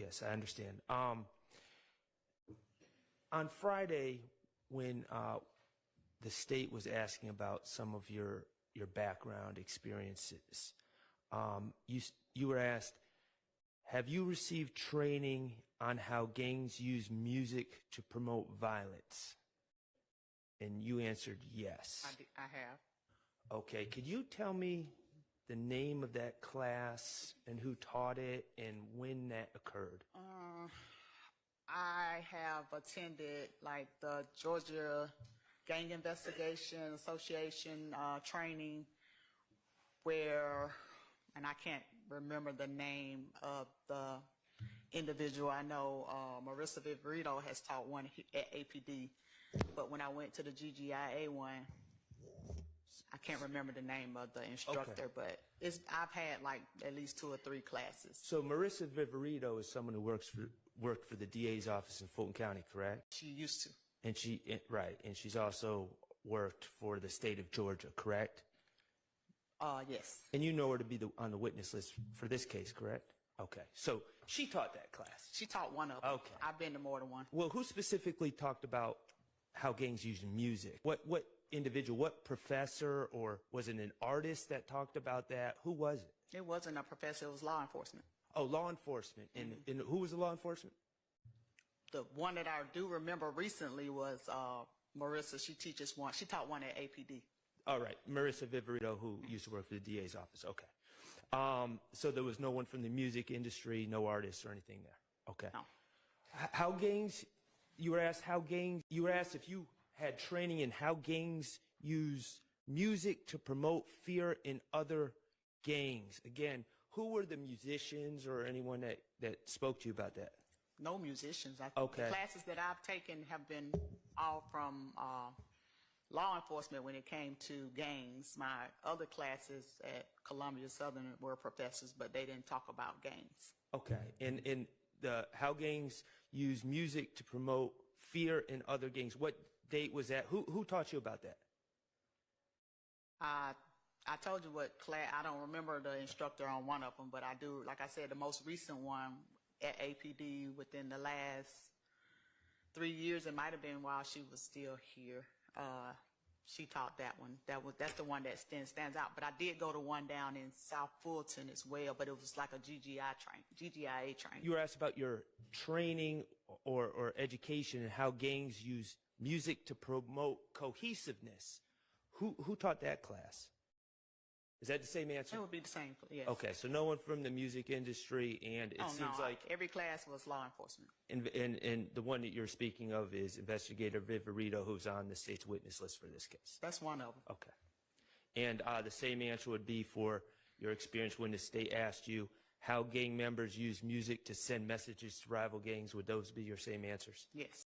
Yes, I understand. On Friday, when the state was asking about some of your background experiences, you were asked, have you received training on how gangs use music to promote violence? And you answered yes. I have. Okay, could you tell me the name of that class and who taught it and when that occurred? I have attended like the Georgia Gang Investigation Association training where, and I can't remember the name of the individual. I know Marissa Viverito has taught one at APD, but when I went to the GGIA one, I can't remember the name of the instructor, but I've had like at least 2 or 3 classes. So Marissa Viverito is someone who worked for the DA's office in Fulton County, correct? She used to. And and she's also worked for the state of Georgia, correct? Yes. And you know her to be on the witness list for this case, correct? Okay, so she taught that class. She taught one of them. Okay. I've been to more than one. Well, who specifically talked about how gangs use music? What individual, what professor, or was it an artist that talked about that? Who was it? It wasn't a professor, it was law enforcement. Oh, law enforcement. And who was the law enforcement? The one that I do remember recently was Marissa. She taught one at APD. All right, Marissa Viverito, who used to work for the DA's office. Okay. So there was no one from the music industry, no artists or anything there. Okay. No. How gangs, you were asked if you had training in how gangs use music to promote fear in other gangs. Again, who were the musicians or anyone that spoke to you about that? No musicians. Okay. The classes that I've taken have been all from law enforcement when it came to gangs. My other classes at Columbia Southern were professors, but they didn't talk about gangs. Okay. And how gangs use music to promote fear in other gangs. What date was that? Who taught you about that? I told you what class. I don't remember the instructor on one of them, but I do. Like I said, the most recent one at APD within the last 3 years. It might have been while she was still here. She taught that one. That's the one that stands out. But I did go to one down in South Fulton as well, but it was like a GGIA training. You were asked about your training or education and how gangs use music to promote cohesiveness. Who taught that class? Is that the same answer? It would be the same, yes. Okay, so no one from the music industry, and it seems like every class was law enforcement. And the one that you're speaking of is Investigator Viverito, who's on the state's witness list for this case. That's one of them. Okay. And the same answer would be for your experience when the state asked you how gang members use music to send messages to rival gangs. Would those be your same answers? Yes.